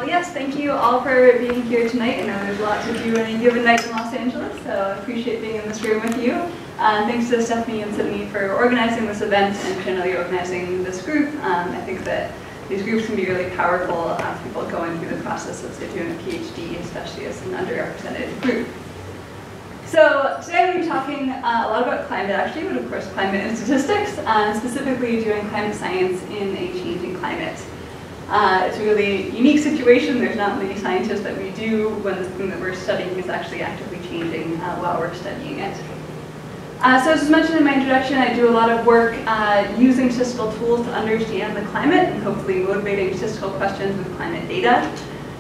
Well, yes, thank you all for being here tonight. I know there's a lot to do any given night in Los Angeles, so I appreciate being in this room with you. Thanks to Stephanie and Sydney for organizing this event and generally organizing this group. I think that these groups can be really powerful people going through the process as they're doing a PhD, especially as an underrepresented group. So today I'm going to be talking a lot about climate actually, but of course climate and statistics, specifically doing climate science in a changing climate. It's a really unique situation. There's not many scientists that we do when the thing that we're studying is actually actively changing while we're studying it. So as mentioned in my introduction, I do a lot of work using statistical tools to understand the climate and hopefully motivating statistical questions with climate data.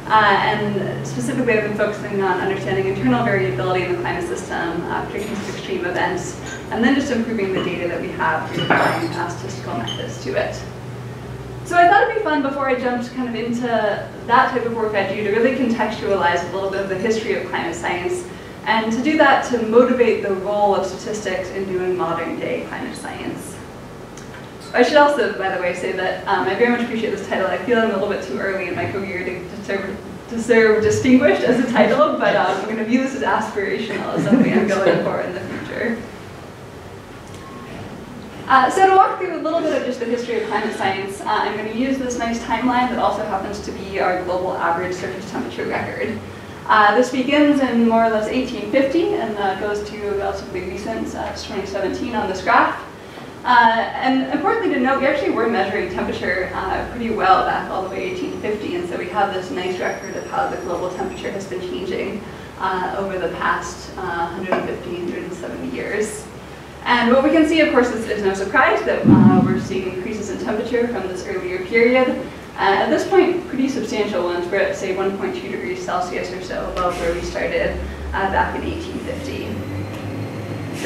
And specifically I've been focusing on understanding internal variability in the climate system, predictions of extreme events, and then just improving the data that we have through applying statistical methods to it. So I thought it'd be fun before I jumped kind of into that type of work I do to really contextualize a little bit of the history of climate science, and to do that to motivate the role of statistics in doing modern day climate science. I should also, by the way, say that I very much appreciate this title. I feel I'm a little bit too early in my career to serve distinguished as a title, but I'm going to view this as aspirational, as something I'm going for in the future. So to walk through a little bit of just the history of climate science, I'm going to use this nice timeline that also happens to be our global average surface temperature record. This begins in more or less 1850 and goes to relatively recent, it's 2017 on this graph. And importantly to note, we actually were measuring temperature pretty well back all the way 1850, and so we have this nice record of how the global temperature has been changing over the past 150, 170 years. And what we can see, of course, is no surprise that we're seeing increases in temperature from this earlier period. At this point, pretty substantial ones. We're at, say, 1.2 degrees Celsius or so above where we started back in 1850.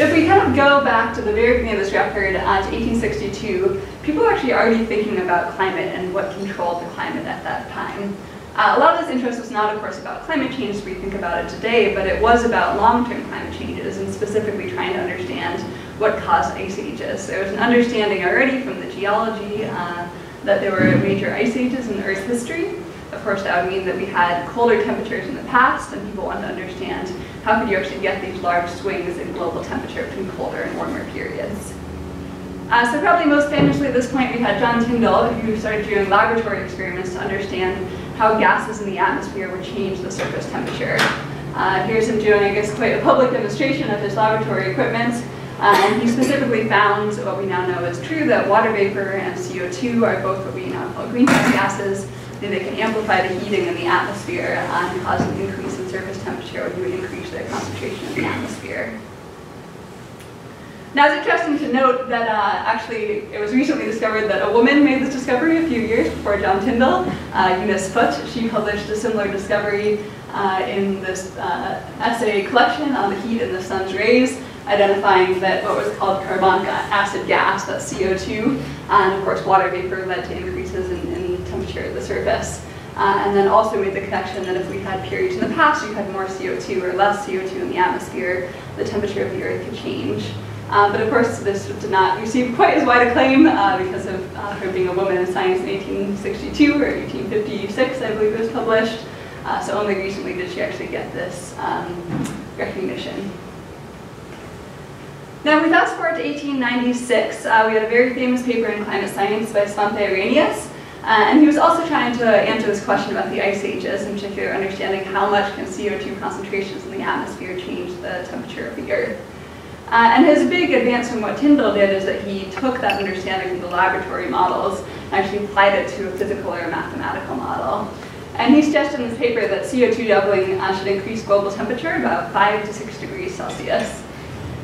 If we kind of go back to the very beginning of this record, to 1862, people were actually already thinking about climate and what controlled the climate at that time. A lot of this interest was not, of course, about climate change as we think about it today, but it was about long-term climate changes and specifically trying to understand what caused ice ages. There was an understanding already from the geology that there were major ice ages in Earth's history. Of course, that would mean that we had colder temperatures in the past, and people wanted to understand how could you actually get these large swings in global temperature between colder and warmer periods. So probably most famously at this point, we had John Tyndall, who started doing laboratory experiments to understand how gases in the atmosphere would change the surface temperature. Here's him doing, I guess, quite a public demonstration of his laboratory equipment. And he specifically found what we now know is true, that water vapor and CO2 are both what we now call greenhouse gases. And they can amplify the heating in the atmosphere and cause an increase in surface temperature when you increase their concentration in the atmosphere. Now it's interesting to note that actually it was recently discovered that a woman made this discovery a few years before John Tyndall, Eunice Foote. She published a similar discovery in this essay collection on the heat in the sun's rays, identifying that what was called carbonic acid gas, that's CO2, and of course water vapor led to increases in temperature at the surface. And then also made the connection that if we had periods in the past you had more CO2 or less CO2 in the atmosphere, the temperature of the Earth could change. But of course this did not receive quite as wide a claim because of her being a woman in science in 1862 or 1856, I believe it was published. So only recently did she actually get this recognition. Now, if we fast forward to 1896, we had a very famous paper in climate science by Svante Arrhenius, and he was also trying to answer this question about the ice ages, in particular understanding how much can CO2 concentrations in the atmosphere change the temperature of the Earth. And his big advance from what Tyndall did is that he took that understanding from the laboratory models and actually applied it to a physical or a mathematical model. And he suggested in this paper that CO2 doubling should increase global temperature about 5 to 6 degrees Celsius.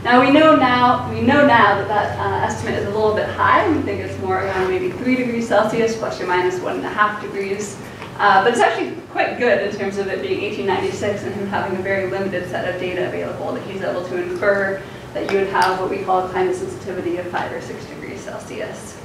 Now we know now that that estimate is a little bit high. We think it's more around maybe 3 degrees Celsius plus or minus 1.5 degrees. But it's actually quite good in terms of it being 1896 and him having a very limited set of data available that he's able to infer that you would have what we call climate sensitivity of 5 or 6 degrees Celsius.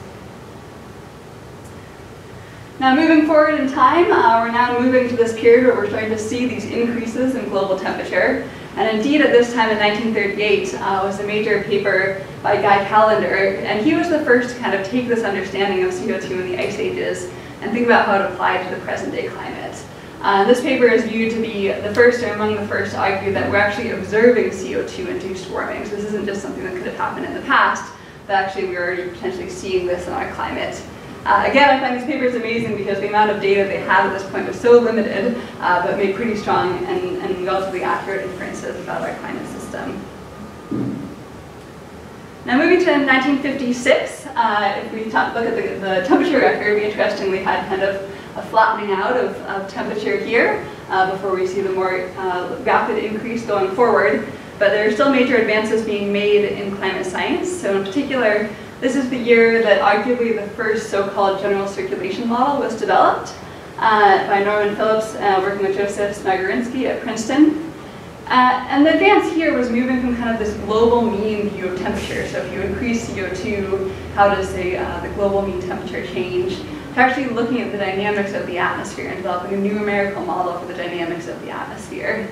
Now moving forward in time, we're now moving to this period where we're starting to see these increases in global temperature. And indeed, at this time in 1938 was a major paper by Guy Callender, and he was the first to kind of take this understanding of CO2 in the ice ages and think about how it applied to the present day climate. This paper is viewed to be the first or among the first to argue that we're actually observing CO2-induced warming. So this isn't just something that could have happened in the past, but actually we're already potentially seeing this in our climate. Again, I find these papers amazing because the amount of data they have at this point was so limited, but made pretty strong and relatively accurate inferences about our climate system. Now moving to 1956, if we look at the temperature record, we interestingly had kind of a flattening out of temperature here before we see the more rapid increase going forward. But there are still major advances being made in climate science. So in particular, this is the year that arguably the first so-called general circulation model was developed by Norman Phillips working with Joseph Smagorinsky at Princeton. And the advance here was moving from kind of this global mean view of temperature. So if you increase CO2, how does the global mean temperature change? To actually looking at the dynamics of the atmosphere and developing a numerical model for the dynamics of the atmosphere.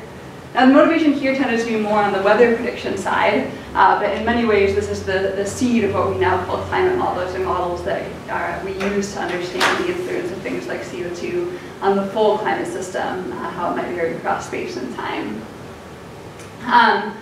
Now the motivation here tended to be more on the weather prediction side, but in many ways this is the seed of what we now call climate models, or models that we use to understand the influence of things like CO2 on the full climate system, how it might vary across space and time.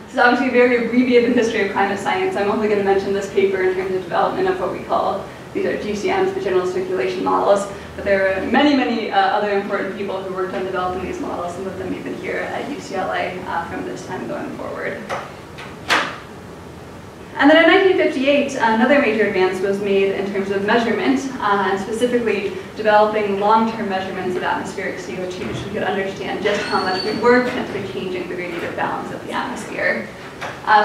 This is obviously a very abbreviated history of climate science. I'm only going to mention this paper in terms of development of what we call, these are GCMs, the general circulation models, but there are many other important people who worked on developing these models, some of them even here at UCLA from this time going forward. And then in 1958, another major advance was made in terms of measurement, and specifically developing long-term measurements of atmospheric CO2 so we could understand just how much we were potentially changing the radiative balance of the atmosphere.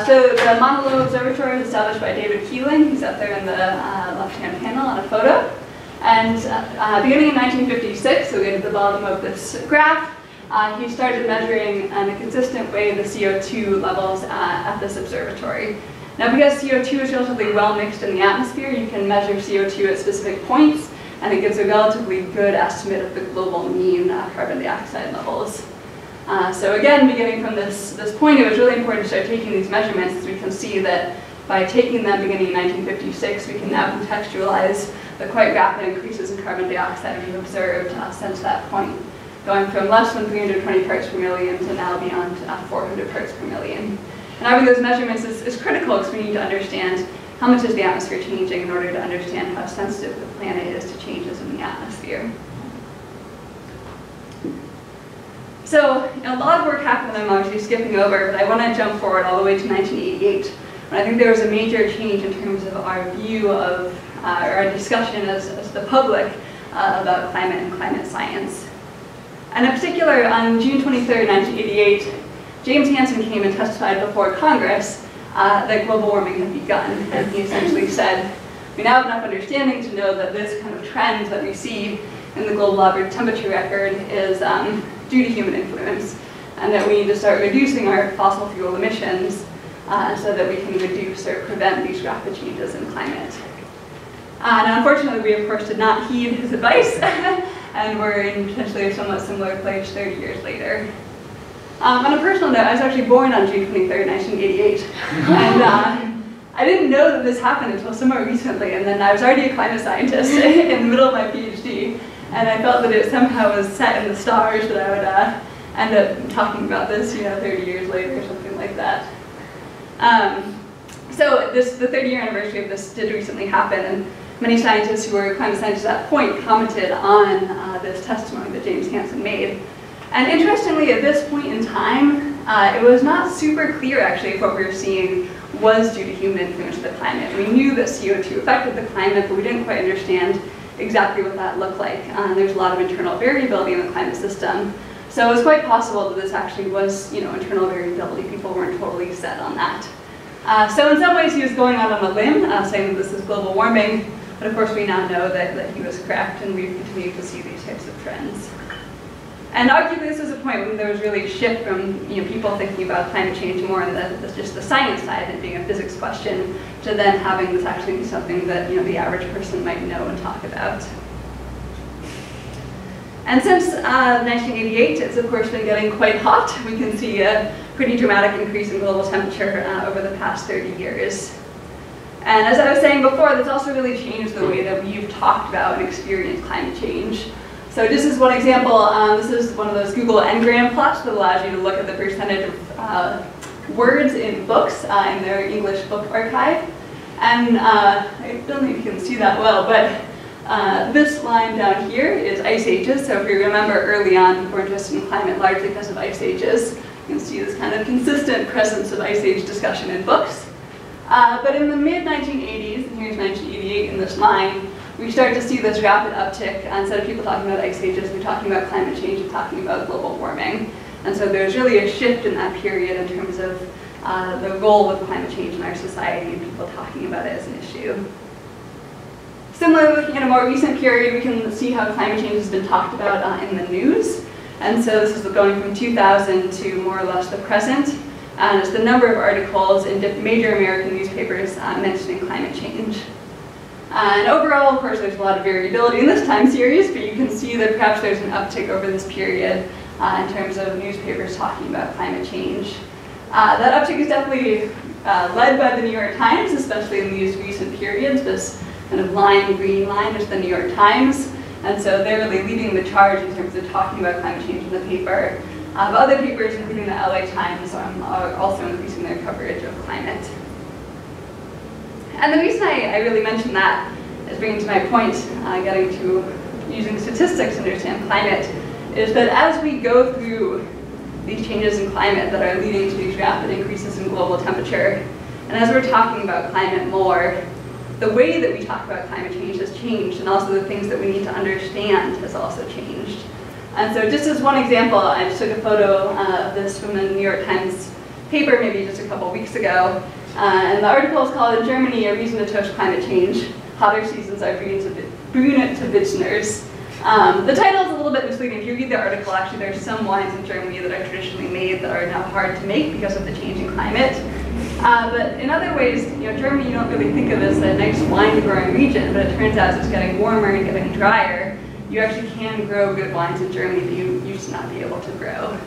So the Mauna Loa Observatory was established by David Keeling. He's up there in the left-hand panel on a photo. And beginning in 1956, so we get to the bottom of this graph, he started measuring in a consistent way the CO2 levels at this observatory. Now because CO2 is relatively well mixed in the atmosphere, you can measure CO2 at specific points, and it gives a relatively good estimate of the global mean carbon dioxide levels. So again, beginning from this point, it was really important to start taking these measurements, as we can see that by taking them beginning in 1956, we can now contextualize the quite rapid increases in carbon dioxide we've observed since that point, going from less than 320 parts per million to now beyond 400 parts per million. And having those measurements is critical because we need to understand how much is the atmosphere changing in order to understand how sensitive the planet is to changes in the atmosphere. So a lot of work happened that I'm obviously skipping over, but I want to jump forward all the way to 1988, when I think there was a major change in terms of our view of, or our discussion as the public about climate and climate science. And in particular, on June 23rd, 1988, James Hansen came and testified before Congress that global warming had begun. And he essentially said, we now have enough understanding to know that this kind of trend that we see in the global average temperature record is due to human influence, and that we need to start reducing our fossil fuel emissions so that we can reduce or prevent these rapid changes in climate. Now unfortunately, we of course did not heed his advice, and we're in potentially a somewhat similar place 30 years later. On a personal note, I was actually born on June 23rd, 1988, and I didn't know that this happened until somewhat recently, and then I was already a climate scientist in the middle of my PhD, and I felt that it somehow was set in the stars that I would end up talking about this, 30 years later or something like that. So the 30-year anniversary of this did recently happen, and many scientists who were climate scientists at that point commented on this testimony that James Hansen made. And interestingly, at this point in time, it was not super clear actually if what we were seeing was due to human influence of the climate. We knew that CO2 affected the climate, but we didn't quite understand exactly what that looked like. There's a lot of internal variability in the climate system. So it was quite possible that this actually was, internal variability. People weren't totally set on that. So in some ways he was going out on a limb, saying that this is global warming, but of course we now know that he was correct, and we've continued to see these types of trends. And arguably this was a point when there was really a shift from people thinking about climate change more in just the science side and being a physics question, to then having this actually be something that the average person might know and talk about. And since 1988, it's of course been getting quite hot. We can see a pretty dramatic increase in global temperature over the past 30 years. And as I was saying before, that's also really changed the way that we've talked about and experienced climate change. So just as one example, this is one of those Google Ngram plots that allows you to look at the percentage of words in books in their English book archive. And I don't think you can see that well, but this line down here is ice ages. So if you remember early on, people were interested in climate largely because of ice ages. You can see this kind of consistent presence of ice age discussion in books. But in the mid-1980s, and here's 1988 in this line, we start to see this rapid uptick. Instead of people talking about ice ages, we're talking about climate change and talking about global warming. And so there's really a shift in that period in terms of the role of climate change in our society and people talking about it as an issue. Similarly, looking at a more recent period, we can see how climate change has been talked about in the news. And so this is going from 2000 to more or less the present. And it's the number of articles in major American newspapers mentioning climate change. And overall, of course, there's a lot of variability in this time series, but you can see that perhaps there's an uptick over this period in terms of newspapers talking about climate change. That uptick is definitely led by the New York Times, especially in these recent periods. This kind of lime green line is the New York Times. And so they're really leading the charge in terms of talking about climate change in the paper. But other papers, including the LA Times, are also increasing their coverage of climate. And the reason I really mention that is bringing to my point, getting to using statistics to understand climate, is that as we go through these changes in climate that are leading to these rapid increases in global temperature, and as we're talking about climate more, the way that we talk about climate change has changed, and also the things that we need to understand has also changed. And so just as one example, I just took a photo of this from the New York Times paper maybe just a couple weeks ago. And the article is called "In Germany, a Reason to Toast Climate Change. Hotter Seasons Are Brune to Witzners." The title is a little bit misleading. If you read the article, actually there are some wines in Germany that are traditionally made that are now hard to make because of the changing climate. But in other ways, Germany, you don't really think of as a nice wine-growing region, but it turns out as it's getting warmer and getting drier, you actually can grow good wines in Germany that you used to not be able to grow.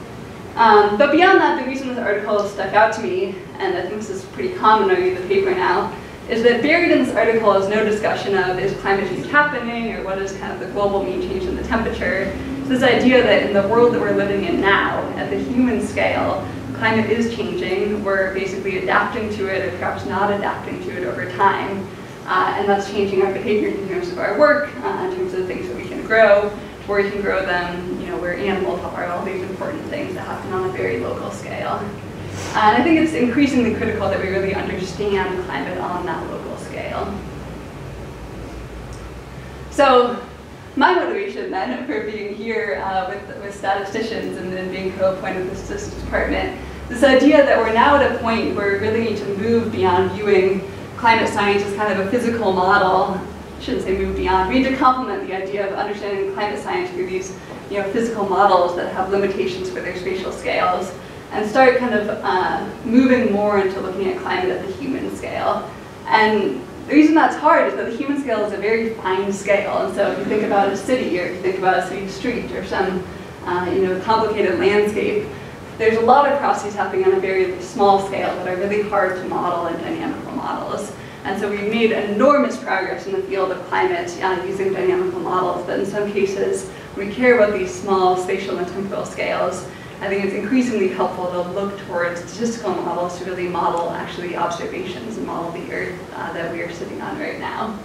But beyond that, the reason this article stuck out to me, and I think this is pretty common when I read the paper now, is that buried in this article is no discussion of is climate change happening or what is kind of the global mean change in the temperature. It's this idea that in the world that we're living in now, at the human scale, climate is changing. We're basically adapting to it or perhaps not adapting to it over time. And that's changing our behavior in terms of our work, in terms of the things that we can grow, where we can grow them, where animals are, all these important things that happen on a very local scale. And I think it's increasingly critical that we really understand climate on that local scale. So my motivation then for being here with statisticians and then being co-appointed with the statistics department, this idea that we're now at a point where we really need to move beyond viewing climate science as kind of a physical model. I shouldn't say move beyond. We need to complement the idea of understanding climate science through these physical models that have limitations for their spatial scales, and start kind of moving more into looking at climate at the human scale. And the reason that's hard is that the human scale is a very fine scale, and so if you think about a city, or if you think about a city street, or some complicated landscape, there's a lot of processes happening on a very small scale that are really hard to model in dynamical models. And so we've made enormous progress in the field of climate using dynamical models, but in some cases, we care about these small spatial and temporal scales. I think it's increasingly helpful to look towards statistical models to really model actually observations and model the Earth that we are sitting on right now.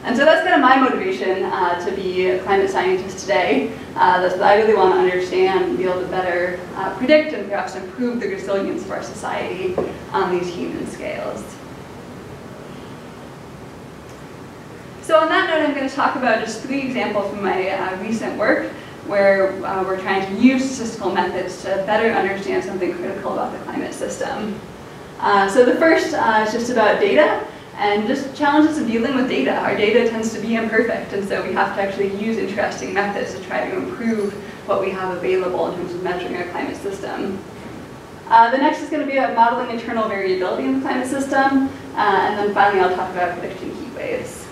And so that's kind of my motivation to be a climate scientist today. That's that I really want to understand and be able to better predict and perhaps improve the resilience of our society on these human scales. So on that note, I'm going to talk about just 3 examples from my recent work where we're trying to use statistical methods to better understand something critical about the climate system. So the first is just about data and just challenges of dealing with data. Our data tends to be imperfect, and so we have to actually use interesting methods to try to improve what we have available in terms of measuring our climate system. The next is going to be about modeling internal variability in the climate system, and then finally I'll talk about predicting heat waves.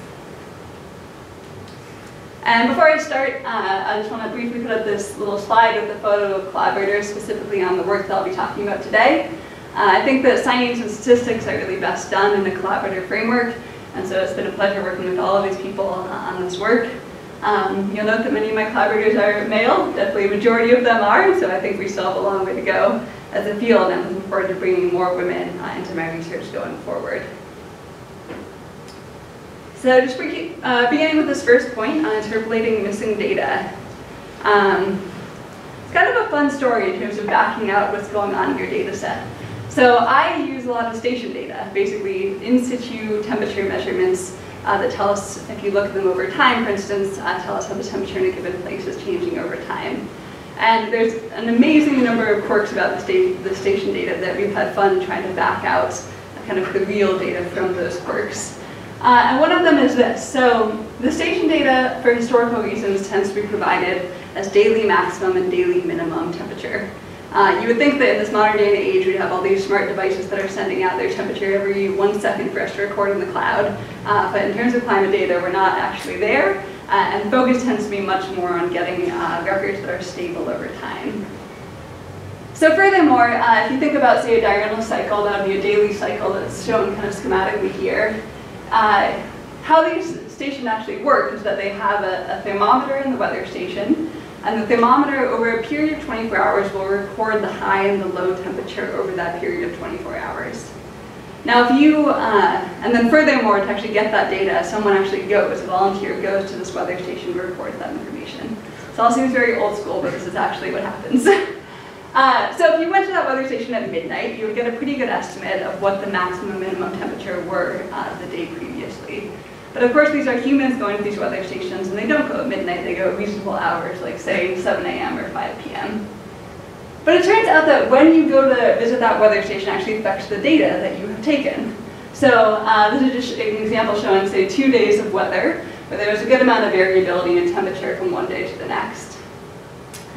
And before I start, I just want to briefly put up this little slide with a photo of collaborators specifically on the work that I'll be talking about today. I think that science and statistics are really best done in a collaborative framework, and so it's been a pleasure working with all of these people on this work. You'll note that many of my collaborators are male, definitely a majority of them are, so I think we still have a long way to go as a field, and I'm looking forward to bringing more women into my research going forward. So just beginning with this first point on interpolating missing data. It's kind of a fun story in terms of backing out what's going on in your data set. So I use a lot of station data, basically in situ temperature measurements that tell us, if you look at them over time, for instance, tell us how the temperature in a given place is changing over time. And there's an amazing number of quirks about the station data that we've had fun trying to back out kind of the real data from those quirks. And one of them is this. So the station data, for historical reasons, tends to be provided as daily maximum and daily minimum temperature. You would think that in this modern day and age, we'd have all these smart devices that are sending out their temperature every 1 second for us to record in the cloud. But in terms of climate data, we're not actually there. And focus tends to be much more on getting records that are stable over time. So furthermore, if you think about, say, a diurnal cycle, that would be a daily cycle that's shown kind of schematically here. How these stations actually work is that they have a thermometer in the weather station, and the thermometer over a period of 24 hours will record the high and the low temperature over that period of 24 hours. Now if you, and then furthermore, to actually get that data, someone actually goes, a volunteer goes to this weather station to record that information. So it all seems very old school, but this is actually what happens. So if you went to that weather station at midnight, you would get a pretty good estimate of what the maximum and minimum temperature were the day previously. But of course, these are humans going to these weather stations, and they don't go at midnight, they go at reasonable hours, like say 7 a.m. or 5 p.m. But it turns out that when you go to visit that weather station, it actually affects the data that you have taken. So this is just an example showing, say, 2 days of weather, where there's a good amount of variability in temperature from one day to the next.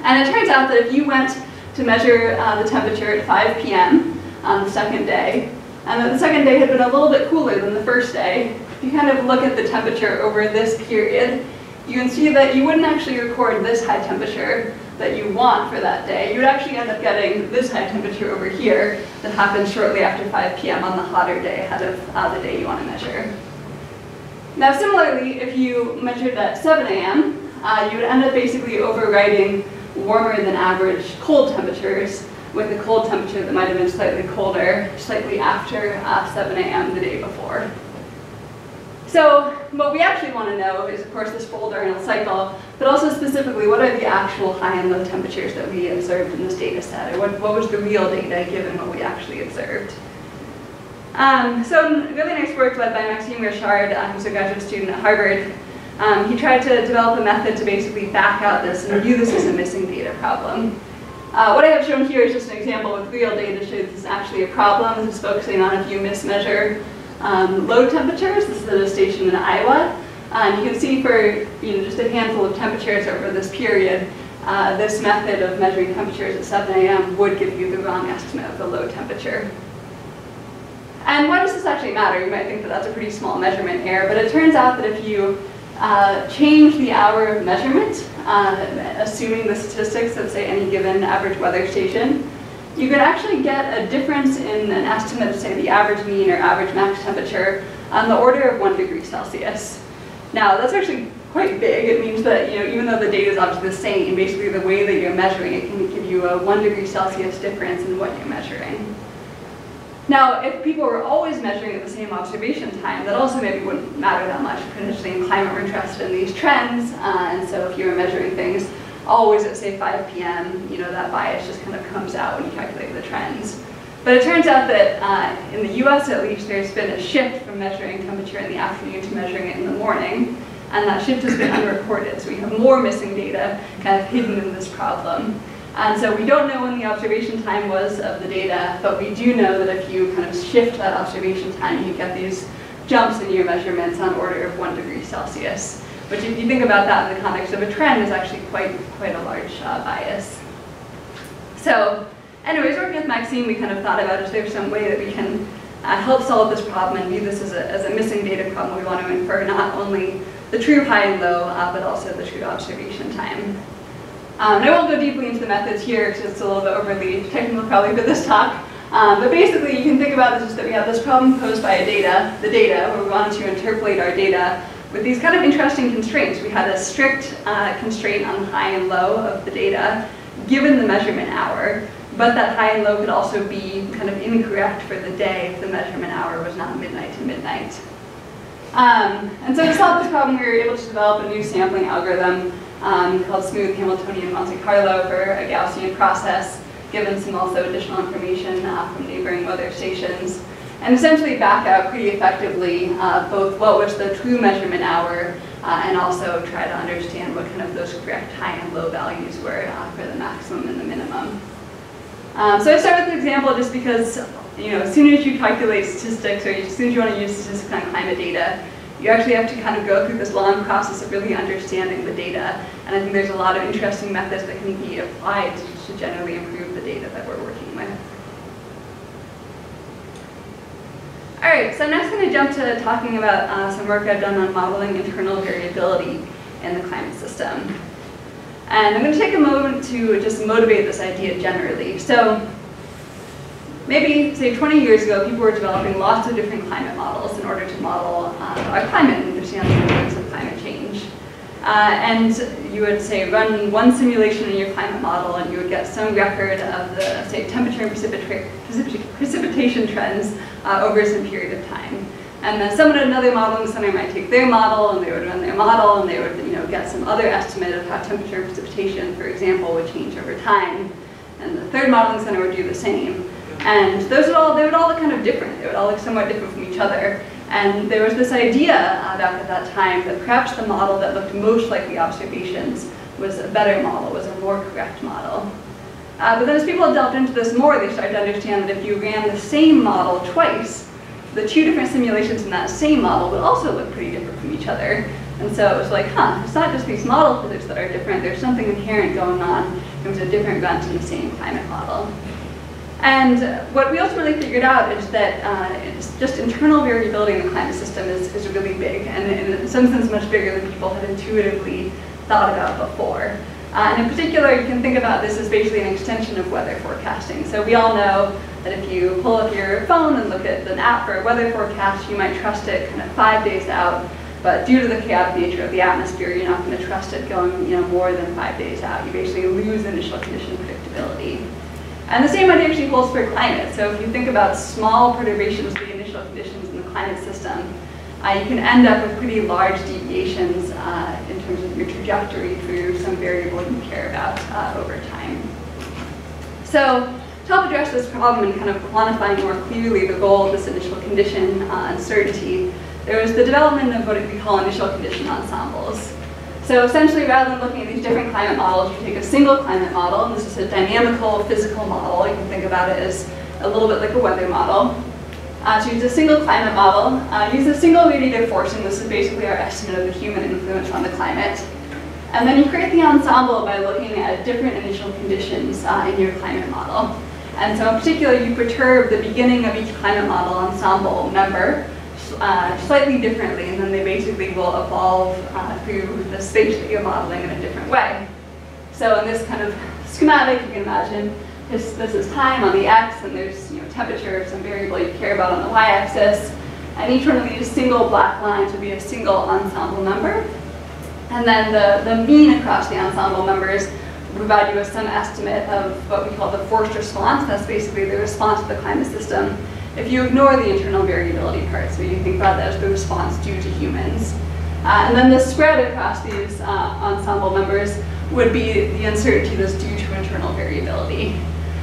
And it turns out that if you went to measure the temperature at 5 p.m. on the second day, and that the second day had been a little bit cooler than the first day, if you kind of look at the temperature over this period, you can see that you wouldn't actually record this high temperature that you want for that day. You would actually end up getting this high temperature over here that happens shortly after 5 p.m. on the hotter day ahead of the day you want to measure. Now similarly, if you measured at 7 a.m., you would end up basically overwriting warmer than average cold temperatures with a cold temperature that might have been slightly colder, slightly after 7 a.m. the day before. So what we actually want to know is, of course, this full diurnal cycle, but also specifically, what are the actual high and low temperatures that we observed in this data set, or what was the real data given what we actually observed. So really nice work led by Maxime Richard, who's a graduate student at Harvard. He tried to develop a method to basically back out this and view this as a missing data problem. What I have shown here is just an example with real data to show this is actually a problem. This is focusing on if you mismeasure low temperatures. This is at a station in Iowa. And you can see for just a handful of temperatures over this period, this method of measuring temperatures at 7 a.m. would give you the wrong estimate of the low temperature. And why does this actually matter? You might think that that's a pretty small measurement error, but it turns out that if you change the hour of measurement, assuming the statistics of, say, any given average weather station, you could actually get a difference in an estimate of, say, the average mean or average max temperature on the order of 1 degree Celsius. Now, that's actually quite big. It means that, even though the data is obviously the same, basically the way that you're measuring it can give you a 1 degree Celsius difference in what you're measuring. Now, if people were always measuring at the same observation time, that also maybe wouldn't matter that much. Potentially in climate, we're interested in these trends, and so if you were measuring things always at, say, 5 p.m., that bias just kind of comes out when you calculate the trends. But it turns out that in the US, at least, there's been a shift from measuring temperature in the afternoon to measuring it in the morning, and that shift has been unreported, so we have more missing data kind of hidden in this problem. And so we don't know when the observation time was of the data, but we do know that if you kind of shift that observation time, you get these jumps in your measurements on order of 1 degree Celsius, which, if you think about that in the context of a trend, is actually quite a large bias. So anyways, working with Maxime, we kind of thought about, is there some way that we can help solve this problem and view this as a missing data problem? We want to infer not only the true high and low, but also the true observation time. And I won't go deeply into the methods here because it's a little bit overly technical probably for this talk. But basically, you can think about this as that we have this problem posed by the data, where we wanted to interpolate our data with these kind of interesting constraints. We had a strict constraint on the high and low of the data, given the measurement hour, but that high and low could also be kind of incorrect for the day if the measurement hour was not midnight to midnight. And so to solve this problem, we were able to develop a new sampling algorithm called smooth Hamiltonian Monte Carlo for a Gaussian process, given some also additional information from neighboring weather stations, and essentially back out pretty effectively both what was the true measurement hour and also try to understand what kind of those correct high and low values were for the maximum and the minimum. So I start with an example just because, as soon as you calculate statistics, or as soon as you want to use statistics on climate data, you actually have to kind of go through this long process of really understanding the data. And I think there's a lot of interesting methods that can be applied to generally improve the data that we're working with. All right, so I'm next going to jump to talking about some work I've done on modeling internal variability in the climate system. And I'm going to take a moment to just motivate this idea generally. So maybe, say, 20 years ago, people were developing lots of different climate models in order to model our climate and understand the impacts of climate change. And you would, say, run one simulation in your climate model, and you would get some record of the, say, temperature and precipitation trends over some period of time. And then someone at another modeling center might take their model, and they would run their model, and they would get some other estimate of how temperature and precipitation, for example, would change over time. And the third modeling center would do the same. And they would all look kind of different. They would all look somewhat different from each other. And there was this idea back at that time that perhaps the model that looked most like the observations was a better model, was a more correct model. But then as people delved into this more, they started to understand that if you ran the same model twice, the two different simulations in that same model would also look pretty different from each other. And so it was like, it's not just these model physics that are different, there's something inherent going on in terms of different events in the same climate model. And what we ultimately figured out is that it's just internal variability in the climate system is really big, and in some sense much bigger than people had intuitively thought about before. And in particular, you can think about this as basically an extension of weather forecasting. So we all know that if you pull up your phone and look at an app for a weather forecast, you might trust it kind of 5 days out, but due to the chaotic nature of the atmosphere, you're not going to trust it going more than 5 days out. You basically lose initial condition predictability. And the same idea actually holds for climate. So if you think about small perturbations to the initial conditions in the climate system, you can end up with pretty large deviations in terms of your trajectory through some variable you care about over time. So to help address this problem and kind of quantify more clearly the goal of this initial condition uncertainty, there was the development of what we call initial condition ensembles. So essentially, rather than looking at these different climate models, you take a single climate model, and this is a dynamical physical model. You can think about it as a little bit like a weather model. So use a single climate model, use a single radiative force, and this is basically our estimate of the human influence on the climate. And then you create the ensemble by looking at different initial conditions in your climate model. And so in particular, you perturb the beginning of each climate model ensemble member slightly differently, and then they basically will evolve through the space that you're modeling in a different way. So in this kind of schematic, you can imagine this is time on the x, and there's temperature, some variable you care about on the y-axis, and each one of these single black lines would be a single ensemble member. And then the mean across the ensemble members will provide you with some estimate of what we call the forced response. That's basically the response to the climate system if you ignore the internal variability part. So you think about that as the response due to humans. And then the spread across these ensemble members would be the uncertainty that's due to internal variability.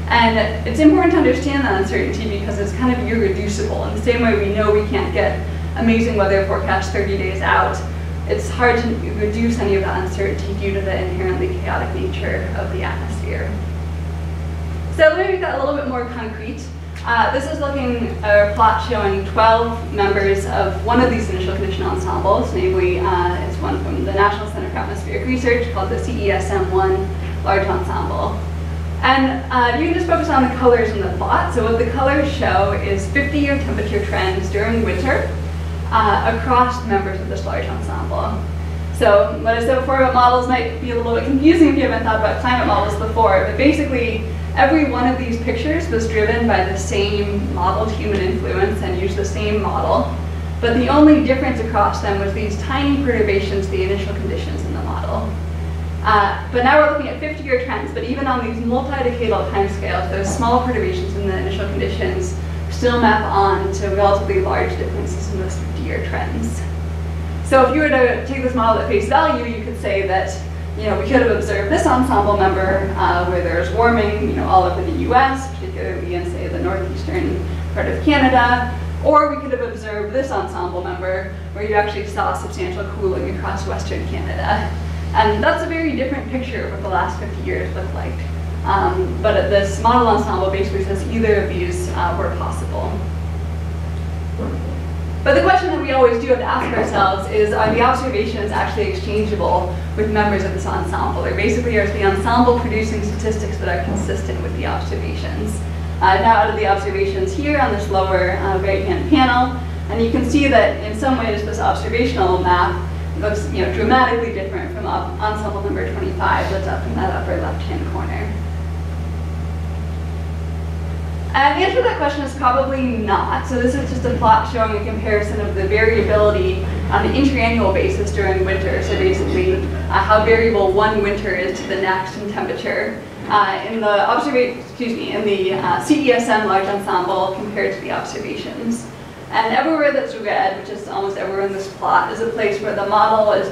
And it's important to understand that uncertainty because it's kind of irreducible. In the same way we know we can't get amazing weather forecasts 30 days out, it's hard to reduce any of that uncertainty due to the inherently chaotic nature of the atmosphere. So let me make that a little bit more concrete. This is looking at a plot showing 12 members of one of these initial condition ensembles, namely it's one from the National Center for Atmospheric Research called the CESM1 Large Ensemble. And you can just focus on the colors in the plot. So what the colors show is 50-year temperature trends during winter across members of this large ensemble. So what I said before about models might be a little bit confusing if you haven't thought about climate models before, but basically every one of these pictures was driven by the same modeled human influence and used the same model. but the only difference across them was these tiny perturbations, the initial conditions in the model. But now we're looking at 50-year trends, but even on these multi-decadal timescales, those small perturbations in the initial conditions still map on to relatively large differences in those 50-year trends. So if you were to take this model at face value, you could say that we could have observed this ensemble member where there's warming all over the US, particularly in, say, the northeastern part of Canada, or we could have observed this ensemble member where you actually saw substantial cooling across Western Canada. And that's a very different picture of what the last 50 years look like. But this model ensemble basically says either of these were possible. But the question that we always do have to ask ourselves is, are the observations actually exchangeable with members of this ensemble? Or basically, are the ensemble producing statistics that are consistent with the observations? Now out of the observations here on this lower right-hand panel, and you can see that in some ways this observational map looks dramatically different from ensemble number 25 that's up in that upper left-hand corner. And the answer to that question is probably not. So this is just a plot showing a comparison of the variability on an interannual basis during winter. So basically, how variable one winter is to the next in temperature in the CESM large ensemble compared to the observations. And everywhere that's red, which is almost everywhere in this plot, is a place where the model is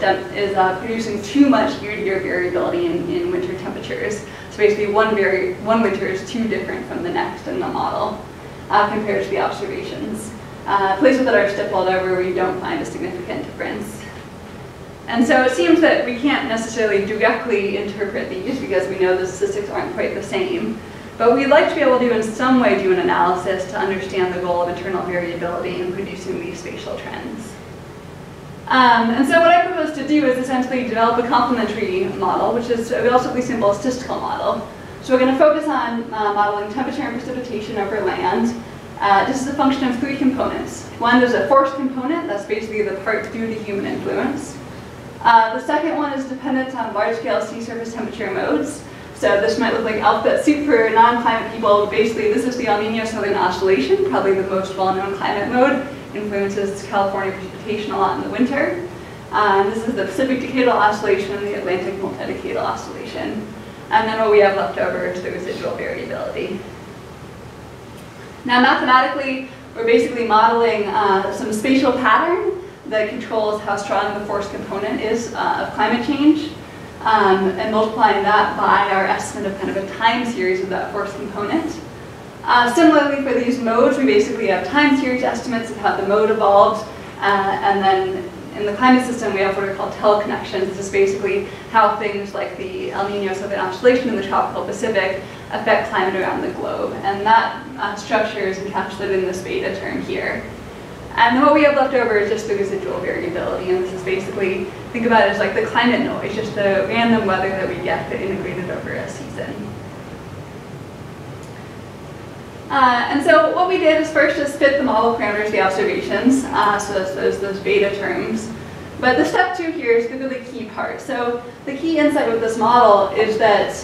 producing too much year-to-year variability in winter temperatures. So basically, one winter is too different from the next in the model compared to the observations. Places that are stippled are where we don't find a significant difference. And so it seems that we can't necessarily directly interpret these because we know the statistics aren't quite the same. But we'd like to be able to, in some way, do an analysis to understand the goal of internal variability in producing these spatial trends. And so what I propose to do is essentially develop a complementary model, which is a relatively simple statistical model. So we're going to focus on modeling temperature and precipitation over land. This is a function of 3 components. One is a force component, that's basically the part due to human influence. The second one is dependent on large-scale sea surface temperature modes. So this might look like alphabet soup for non-climate people. Basically, this is the El Niño Southern Oscillation, probably the most well-known climate mode. Influences California precipitation a lot in the winter. This is the Pacific Decadal Oscillation and the Atlantic Multidecadal Oscillation. And then what we have left over is the residual variability. Now mathematically, we're basically modeling some spatial pattern that controls how strong the force component is of climate change. And multiplying that by our estimate of kind of a time series of that force component. Similarly, for these modes, we basically have time series estimates of how the mode evolved, and then in the climate system, we have what are called teleconnections. This is basically how things like the El Niño Southern Oscillation in the tropical Pacific affect climate around the globe, and that structure is encapsulated in this beta term here. And what we have left over is just the residual variability, and this is basically, think about it as like the climate noise, just the random weather that we get that integrated over a season. And so what we did is first just fit the model parameters, the observations, so those beta terms. But the step 2 here is the really key part. So the key insight with this model is that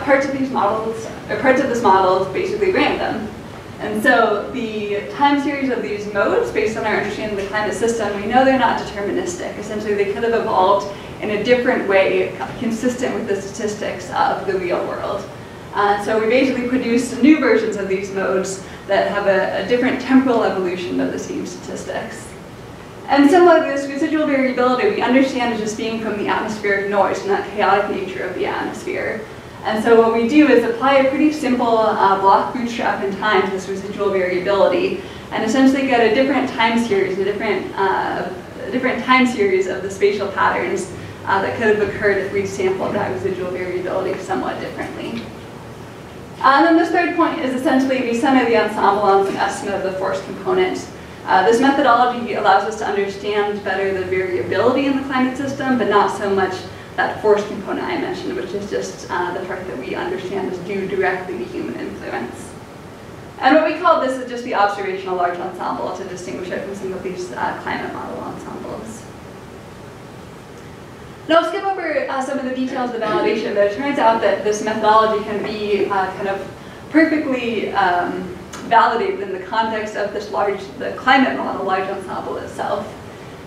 parts of this model is basically random. And so the time series of these modes, based on our understanding of the climate system, we know they're not deterministic. Essentially, they could have evolved in a different way, consistent with the statistics of the real world. So we basically produced new versions of these modes that have a different temporal evolution of the same statistics. And similarly, this residual variability we understand as just being from the atmospheric noise and that chaotic nature of the atmosphere. And so what we do is apply a pretty simple block bootstrap in time to this residual variability, and essentially get a different time series, a different time series of the spatial patterns that could have occurred if we sampled that residual variability somewhat differently. And then this third point is essentially we center the ensemble on some estimate of the force component. This methodology allows us to understand better the variability in the climate system, but not so much that force component I mentioned, which is just the part that we understand is due directly to human influence. And what we call this is just the observational large ensemble to distinguish it from some of these climate model ensembles. Now I'll skip over some of the details of the validation, but it turns out that this methodology can be kind of perfectly validated in the context of this the climate model, large ensemble itself.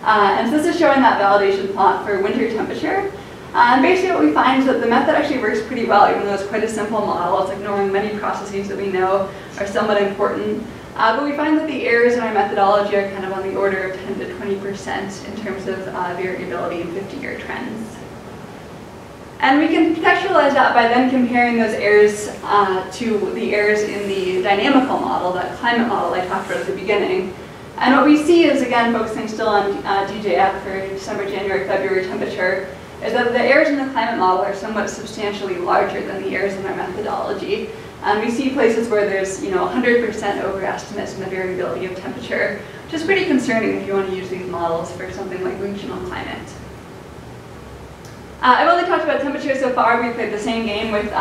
And so this is showing that validation plot for winter temperature. And basically what we find is that the method actually works pretty well, even though it's quite a simple model. It's ignoring many processes that we know are somewhat important. But we find that the errors in our methodology are kind of on the order of 10 to 20% in terms of variability in 50-year trends. And we can contextualize that by then comparing those errors to the errors in the dynamical model, that climate model I talked about at the beginning. And what we see is, again, focusing still on DJF for December, January, February temperature, is that the errors in the climate model are somewhat substantially larger than the errors in our methodology. And we see places where there's 100% overestimates in the variability of temperature, which is pretty concerning if you want to use these models for something like regional climate. I've only talked about temperature so far. We played the same game with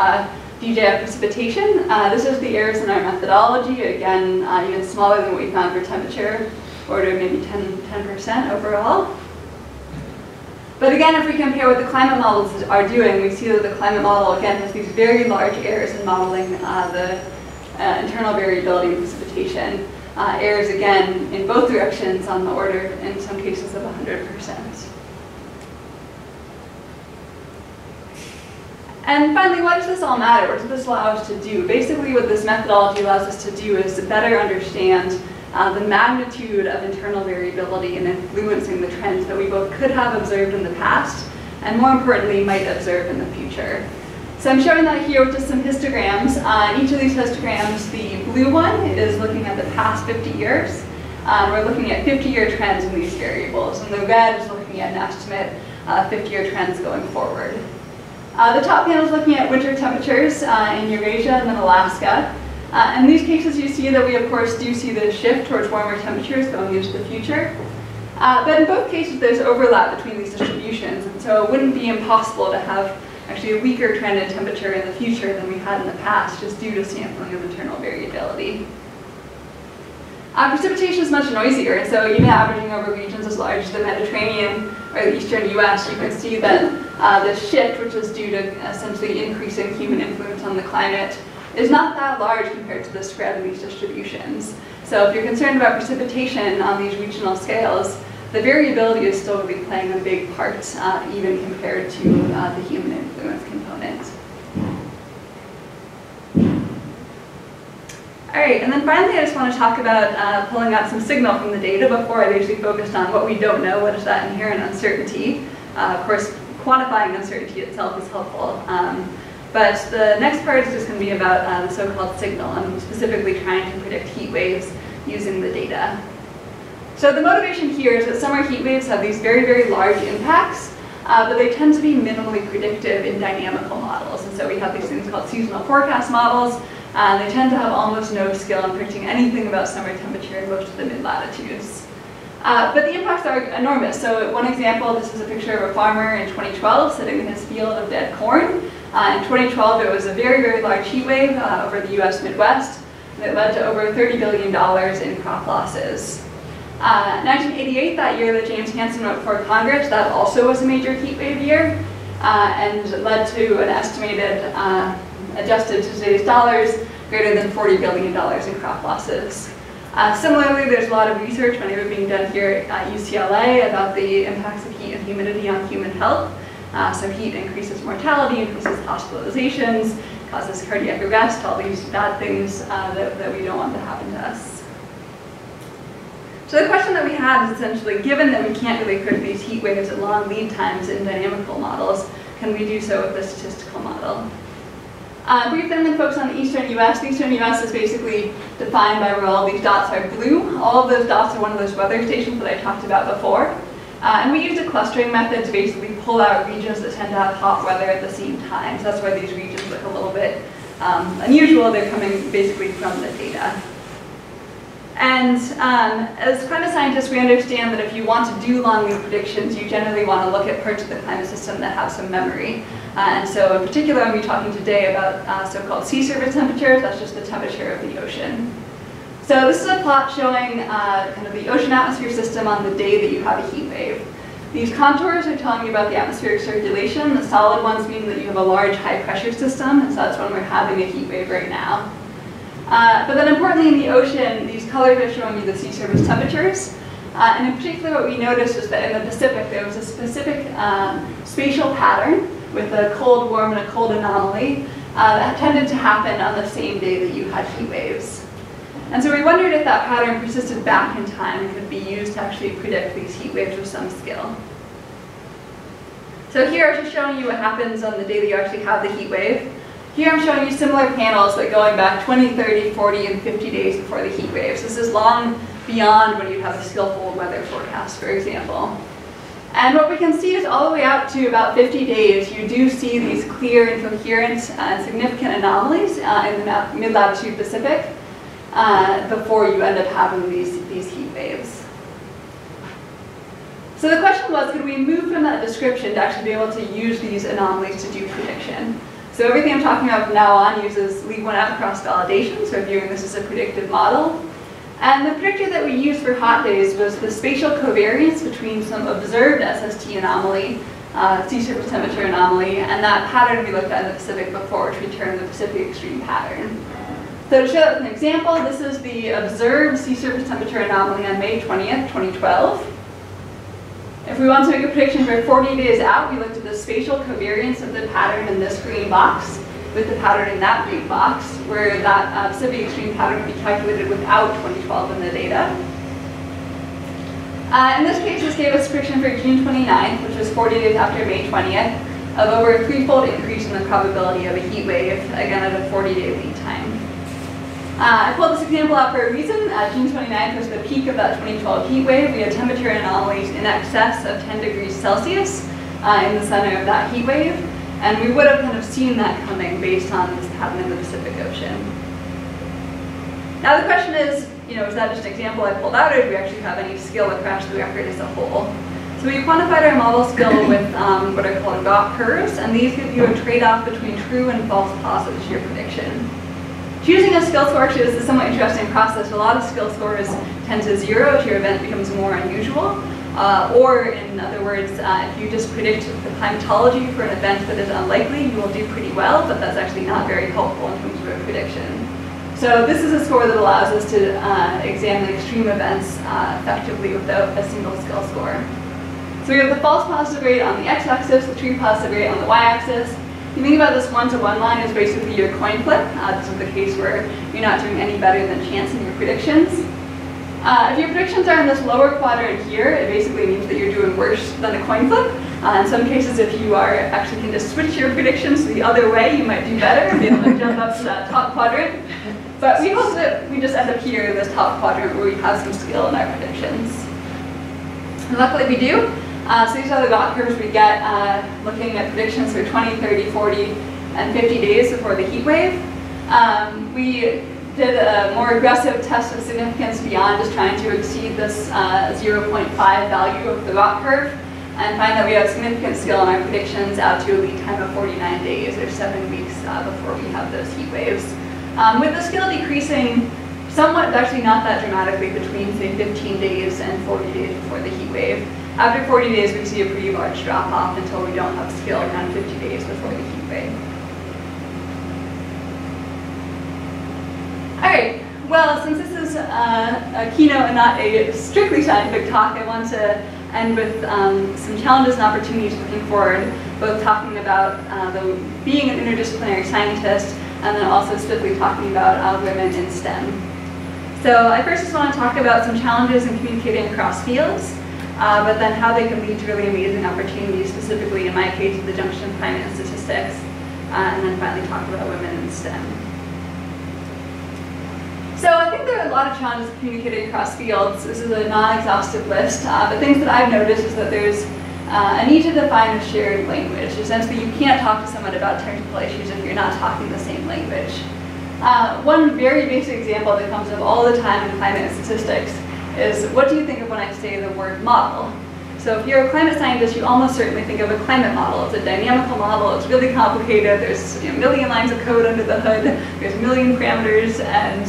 DJF precipitation. This is the errors in our methodology. Again, even smaller than what we found for temperature, order of maybe 10% overall. But again, if we compare what the climate models are doing, we see that the climate model, again, has these very large errors in modeling the internal variability in precipitation. Errors, again, in both directions on the order, in some cases, of 100%. And finally, why does this all matter? What does this allow us to do? Basically, what this methodology allows us to do is to better understand the magnitude of internal variability in influencing the trends that we both could have observed in the past and, more importantly, might observe in the future. So I'm showing that here with just some histograms. In each of these histograms, the blue one is looking at the past 50 years. We're looking at 50-year trends in these variables, and the red is looking at an estimate of 50-year trends going forward. The top panel is looking at winter temperatures in Eurasia and then Alaska. In these cases, you see that we, of course, do see the shift towards warmer temperatures going into the future. But in both cases, there's overlap between these distributions, and so it wouldn't be impossible to have actually a weaker trend in temperature in the future than we had in the past, just due to sampling of internal variability. Precipitation is much noisier, and so even averaging over regions as large as the Mediterranean or the eastern US, you can see that this shift, which is due to essentially increasing human influence on the climate, is not that large compared to the spread of these distributions. So if you're concerned about precipitation on these regional scales, the variability is still really playing a big part, even compared to the human influence component. All right, and then finally I just want to talk about pulling out some signal from the data before I basically focused on what we don't know, what is that inherent uncertainty. Of course, quantifying uncertainty itself is helpful. But the next part is just going to be about the so-called signal, and specifically trying to predict heat waves using the data. So the motivation here is that summer heat waves have these very, very large impacts, but they tend to be minimally predictive in dynamical models. And so we have these things called seasonal forecast models. They tend to have almost no skill in predicting anything about summer temperature in most of the mid-latitudes. But the impacts are enormous. So one example, this is a picture of a farmer in 2012 sitting in his field of dead corn. In 2012, it was a very, very large heat wave over the US Midwest that led to over $30 billion in crop losses. 1988, that year that James Hansen wrote before Congress, that also was a major heat wave year and led to an estimated, adjusted to today's dollars, greater than $40 billion in crop losses. Similarly, there's a lot of research, many of it being done here at UCLA, about the impacts of heat and humidity on human health. So heat increases mortality, increases hospitalizations, causes cardiac arrest, all these bad things that we don't want to happen to us. So the question that we have is essentially, given that we can't really predict these heat waves at long lead times in dynamical models, can we do so with a statistical model? Briefly, I'm going to focus on the eastern US. The eastern US is basically defined by where all these dots are blue. All of those dots are one of those weather stations that I talked about before. And we used a clustering method to basically pull out regions that tend to have hot weather at the same time. So that's why these regions look a little bit unusual. They're coming basically from the data. And as climate scientists, we understand that if you want to do long lead predictions, you generally want to look at parts of the climate system that have some memory. And so in particular, I'm going to be talking today about so-called sea surface temperatures. That's just the temperature of the ocean. So this is a plot showing kind of the ocean atmosphere system on the day that you have a heat wave. These contours are telling you about the atmospheric circulation. The solid ones mean that you have a large high pressure system, and so that's when we're having a heat wave right now. But then importantly in the ocean, these colors are showing you the sea surface temperatures. And in particular what we noticed is that in the Pacific there was a specific spatial pattern with a cold, warm, and a cold anomaly that tended to happen on the same day that you had heat waves. And so we wondered if that pattern persisted back in time and could be used to actually predict these heat waves with some skill. So here I'm just showing you what happens on the day that you actually have the heat wave. Here I'm showing you similar panels, but going back 20, 30, 40, and 50 days before the heat waves. This is long beyond when you'd have a skillful weather forecast, for example. And what we can see is all the way out to about 50 days, you do see these clear and coherent and significant anomalies in the mid-latitude Pacific before you end up having these heat waves. So the question was, could we move from that description to actually be able to use these anomalies to do prediction? So everything I'm talking about from now on uses leave one out cross-validation, so viewing this as a predictive model. And the predictor that we used for hot days was the spatial covariance between some observed SST anomaly, sea surface temperature anomaly, and that pattern we looked at in the Pacific before, which we termed the Pacific extreme pattern. So to show that with an example, this is the observed sea surface temperature anomaly on May 20th, 2012. If we want to make a prediction for 40 days out, we looked at the spatial covariance of the pattern in this green box with the pattern in that green box, where that Pacific extreme pattern would be calculated without 2012 in the data. In this case, this gave us a prediction for June 29th, which was 40 days after May 20th, of over a threefold increase in the probability of a heat wave, again at a 40-day lead time. I pulled this example out for a reason. June 29th was the peak of that 2012 heat wave. We had temperature anomalies in excess of 10 degrees Celsius in the center of that heat wave. And we would have kind of seen that coming based on this pattern in the Pacific Ocean. Now the question is that just an example I pulled out, or do we actually have any skill across the record as a whole? So we quantified our model skill with what are called ROC curves, and these give you a trade-off between true and false positives to your prediction. Choosing a skill score actually is a somewhat interesting process. A lot of skill scores tend to zero if your event becomes more unusual. Or in other words, if you just predict the climatology for an event that is unlikely, you will do pretty well, but that's actually not very helpful in terms of a prediction. So this is a score that allows us to examine extreme events effectively without a single skill score. So we have the false positive rate on the x-axis, the true positive rate on the y-axis. You think about this one-to-one line as basically your coin flip. This is the case where you're not doing any better than chance in your predictions. If your predictions are in this lower quadrant here, it basically means that you're doing worse than a coin flip. In some cases, if you actually can just switch your predictions the other way, you might do better and be able to jump up to that top quadrant. But we hope that we just end up here in this top quadrant where we have some skill in our predictions. And luckily we do. So these are the ROC curves we get looking at predictions for 20, 30, 40, and 50 days before the heat wave. We did a more aggressive test of significance beyond just trying to exceed this 0.5 value of the ROC curve, and find that we have significant skill in our predictions out to a lead time of 49 days, or 7 weeks before we have those heat waves. With the skill decreasing somewhat, actually not that dramatically, between say 15 days and 40 days before the heat wave. After 40 days, we see a pretty large drop-off until we don't have skill around 50 days before the heat wave. All right, well, since this is a keynote and not a strictly scientific talk, I want to end with some challenges and opportunities looking forward, both talking about being an interdisciplinary scientist, and then also specifically talking about women in STEM. So I first just want to talk about some challenges in communicating across fields, but then how they can lead to really amazing opportunities, specifically in my case, the junction of climate and statistics, and then finally talk about women in STEM. So I think there are a lot of challenges communicating across fields. This is a non-exhaustive list, but things that I've noticed is that there's a need to define a shared language. Essentially, you can't talk to someone about technical issues if you're not talking the same language. One very basic example that comes up all the time in climate and statistics is, what do you think of when I say the word model? So if you're a climate scientist, you almost certainly think of a climate model. It's a dynamical model, it's really complicated, there's a million lines of code under the hood, there's a million parameters, and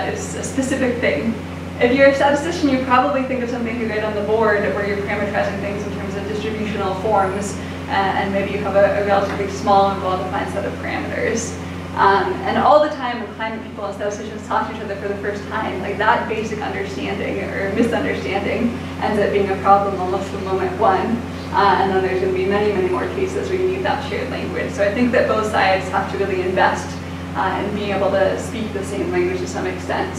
it's a specific thing. If you're a statistician, you probably think of something you write on the board where you're parameterizing things in terms of distributional forms, and maybe you have a relatively small and well-defined set of parameters. And all the time when climate people and statisticians talk to each other for the first time, like that basic understanding or misunderstanding ends up being a problem almost from moment one. And then there's going to be many, many more cases where you need that shared language. So I think that both sides have to really invest in being able to speak the same language to some extent.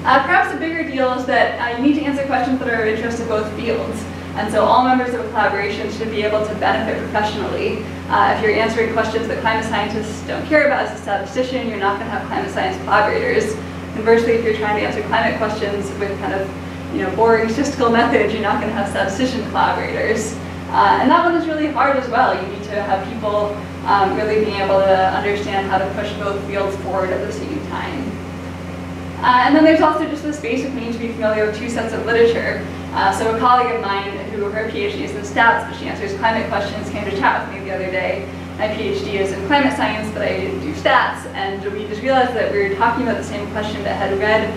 Perhaps a bigger deal is that you need to answer questions that are of interest to both fields. And so all members of a collaboration should be able to benefit professionally. If you're answering questions that climate scientists don't care about as a statistician, you're not going to have climate science collaborators. Conversely, if you're trying to answer climate questions with kind of boring statistical methods, you're not going to have statistician collaborators. And that one is really hard as well. You need to have people really being able to understand how to push both fields forward at the same time. And then there's also just this basic need to be familiar with two sets of literature. So a colleague of mine who her PhD is in stats, but she answers climate questions, came to chat with me the other day. My PhD is in climate science, but I do stats, and we just realized that we were talking about the same question but had read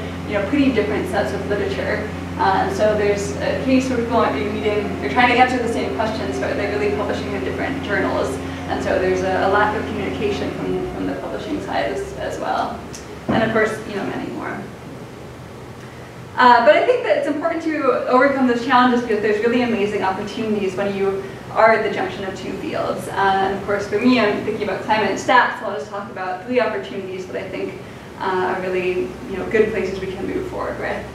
pretty different sets of literature. And so there's a case where people might be reading, they're trying to answer the same questions, but they're really publishing in different journals. And so there's a lack of communication from the publishing side as well. And of course, many more. But I think that it's important to overcome those challenges because there's really amazing opportunities when you are at the junction of two fields. And of course, for me, I'm thinking about climate and stats, so I'll just talk about 3 opportunities that I think are really good places we can move forward with.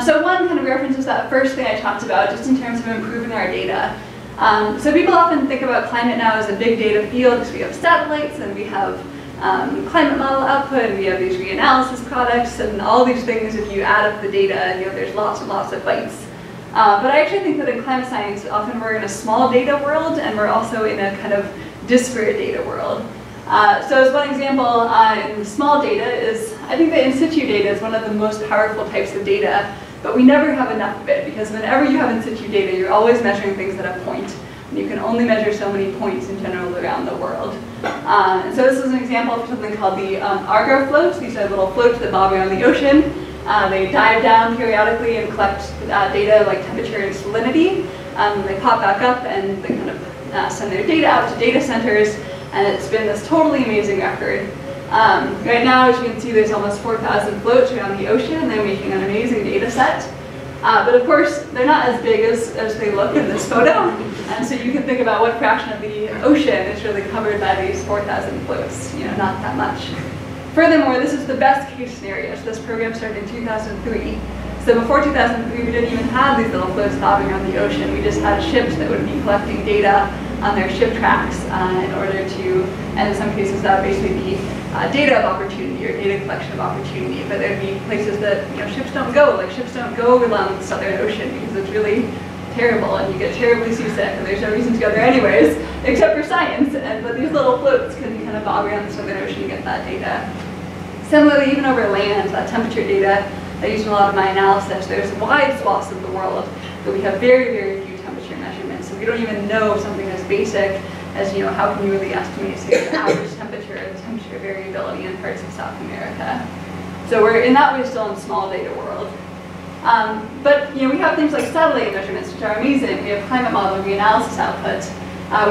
So one kind of references that first thing I talked about, just in terms of improving our data. So people often think about climate now as a big data field because we have satellites and we have climate model output, and we have these reanalysis products, and all these things. If you add up the data, there's lots and lots of bytes. But I actually think that in climate science, often we're in a small data world, and we're also in a kind of disparate data world. So as one example, in small data is, I think that in situ data is one of the most powerful types of data, but we never have enough of it, because whenever you have in situ data, you're always measuring things at a point. And you can only measure so many points in general around the world. And so this is an example of something called the Argo floats. These are little floats that bob around the ocean. They dive down periodically and collect data like temperature and salinity. They pop back up and they kind of send their data out to data centers. And it's been this totally amazing record. Right now, as you can see, there's almost 4,000 floats around the ocean, and they're making an amazing data set. But of course, they're not as big as they look in this photo. And so you can think about what fraction of the ocean is really covered by these 4,000 floats, not that much. Furthermore, this is the best case scenario. So this program started in 2003. So before 2003, we didn't even have these little floats bobbing around the ocean. We just had ships that would be collecting data on their ship tracks in order to, and in some cases that would basically be data of opportunity or data collection of opportunity. But there'd be places that ships don't go, like ships don't go along the Southern Ocean because it's really terrible and you get terribly seasick and there's no reason to go there anyways, except for science. But these little floats can kind of bob around the Southern Ocean and get that data. Similarly, even over land, that temperature data I use in a lot of my analysis, there's wide swaths of the world that we have very, very few temperature measurements. So we don't even know something as basic as, how can you really estimate, say, the average temperature or the temperature variability in parts of South America. So we're, in that way, still in small data world. But we have things like satellite measurements, which are amazing. We have climate model reanalysis output.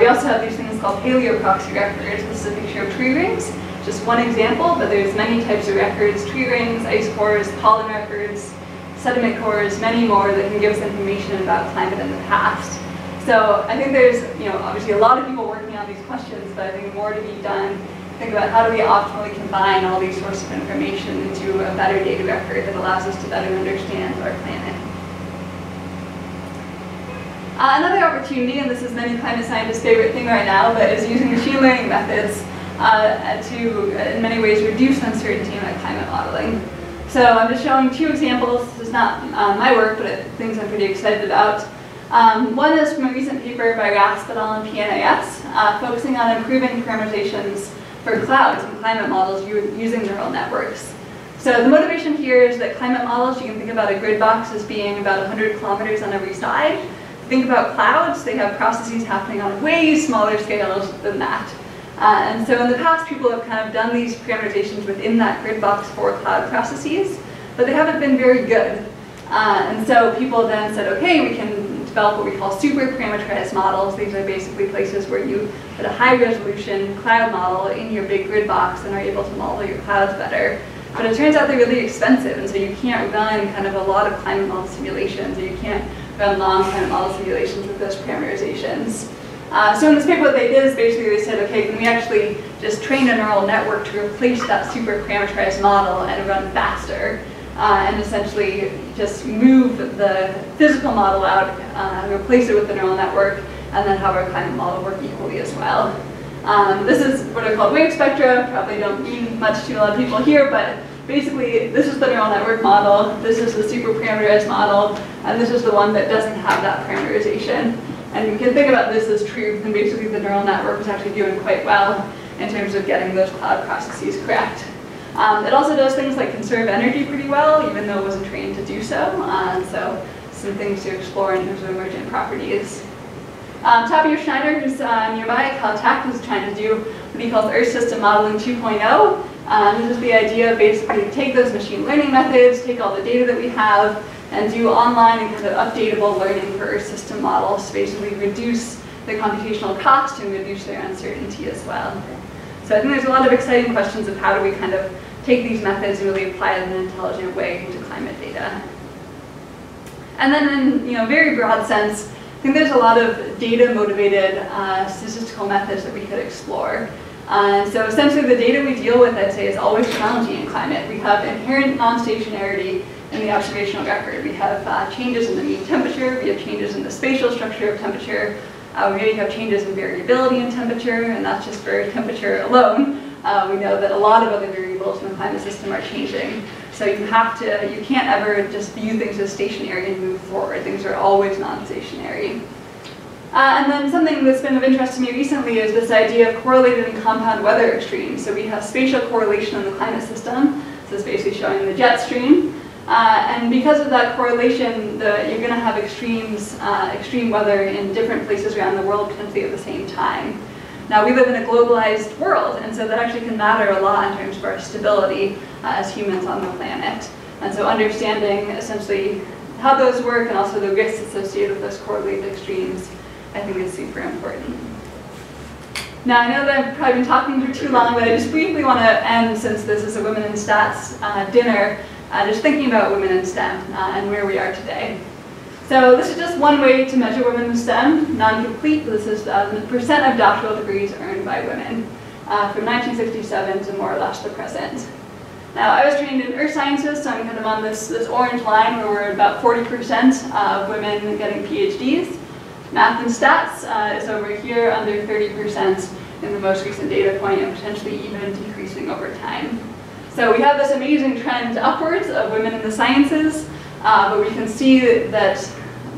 We also have these things called paleoproxy records. This is a picture of tree rings, just one example, but there's many types of records: tree rings, ice cores, pollen records, sediment cores, many more that can give us information about climate in the past. So I think there's, obviously a lot of people working on these questions, but I think more to be done. Think about how do we optimally combine all these sources of information into a better data record that allows us to better understand our planet. Another opportunity, and this is many climate scientists' favorite thing right now, but is using machine learning methods to, in many ways, reduce uncertainty in our climate modeling. So I'm just showing 2 examples. This is not my work, but things I'm pretty excited about. One is from a recent paper by Rasp et al. And PNAS, focusing on improving parameterizations for clouds and climate models using neural networks. So the motivation here is that climate models, you can think about a grid box as being about 100 kilometers on every side. Think about clouds, they have processes happening on way smaller scales than that. And so in the past, people have kind of done these parameterizations within that grid box for cloud processes, but they haven't been very good. And so people then said, okay, we can develop what we call super parameterized models. These are basically places where you put a high resolution cloud model in your big grid box and are able to model your clouds better. But it turns out they're really expensive, and so you can't run kind of a lot of climate model simulations, or you can't run long climate model simulations with those parameterizations. So in this paper, what they did is basically they said, okay, can we actually just train a neural network to replace that super parameterized model and run faster? And essentially just move the physical model out, replace it with the neural network, and then have our climate model work equally as well. This is what are called wave spectra. Probably don't mean much to a lot of people here, but basically this is the neural network model, this is the super parameterized model, and this is the one that doesn't have that parameterization. And you can think about this as truth, and basically the neural network is actually doing quite well in terms of getting those cloud processes correct. It also does things like conserve energy pretty well, even though it wasn't trained to do so. So some things to explore in terms of emergent properties. Tapio Schneider, who's nearby at Caltech, is trying to do what he calls Earth System Modeling 2.0. This is the idea of basically take those machine learning methods, take all the data that we have, and do online and kind of updatable learning for Earth system models to basically reduce the computational cost and reduce their uncertainty as well. So I think there's a lot of exciting questions of how do we kind of take these methods and really apply them in an intelligent way to climate data. And then in very broad sense, I think there's a lot of data-motivated statistical methods that we could explore. So essentially the data we deal with, I'd say, is always challenging in climate. We have inherent non-stationarity in the observational record. We have changes in the mean temperature, we have changes in the spatial structure of temperature, we maybe have changes in variability in temperature, and that's just for temperature alone. We know that a lot of other variables in the climate system are changing. So you can't ever just view things as stationary and move forward. Things are always non-stationary. And then something that's been of interest to me recently is this idea of correlated and compound weather extremes. So we have spatial correlation in the climate system. So it's basically showing the jet stream. And because of that correlation, you're going to have extreme weather in different places around the world potentially at the same time. Now, we live in a globalized world, and so that actually can matter a lot in terms of our stability as humans on the planet. And so understanding essentially how those work and also the risks associated with those correlated extremes, I think is super important. Now, I know that I've probably been talking for too long, but I just briefly want to end, since this is a Women in Stats dinner, just thinking about women in STEM and where we are today. So this is just one way to measure women in STEM, non-complete. This is the percent of doctoral degrees earned by women from 1967 to more or less the present. Now, I was trained in earth sciences, so I'm kind of on this orange line where we're at about 40% of women getting PhDs. Math and stats is over here, under 30% in the most recent data point, and potentially even decreasing over time. So we have this amazing trend upwards of women in the sciences, but we can see that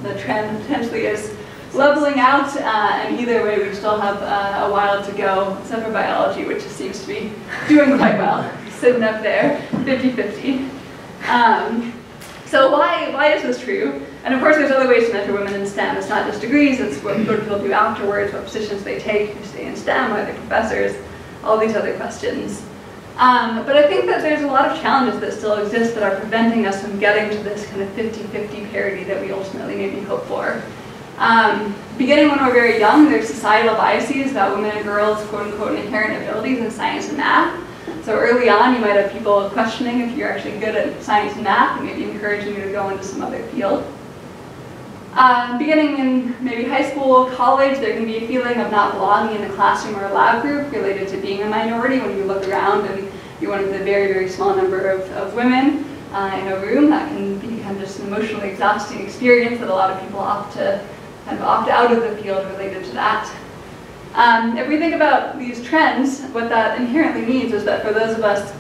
the trend potentially is leveling out, and either way we still have a while to go, except for biology, which seems to be doing quite well, sitting up there, 50-50. So why is this true? And of course there's other ways to measure women in STEM. It's not just degrees, it's what people do afterwards, what positions they take, who stay in STEM, are they professors, all these other questions. But I think that there's a lot of challenges that still exist that are preventing us from getting to this kind of 50-50 parity that we ultimately maybe hope for. Beginning when we're very young, there's societal biases about women and girls' quote-unquote inherent abilities in science and math. So early on, you might have people questioning if you're actually good at science and math, and maybe encouraging you to go into some other field. Beginning in maybe high school, college, there can be a feeling of not belonging in a classroom or a lab group related to being a minority when you look around and you're one of the very, very small number of women in a room. That can be kind of just an emotionally exhausting experience that a lot of people opt out of the field related to that. If we think about these trends, what that inherently means is that for those of us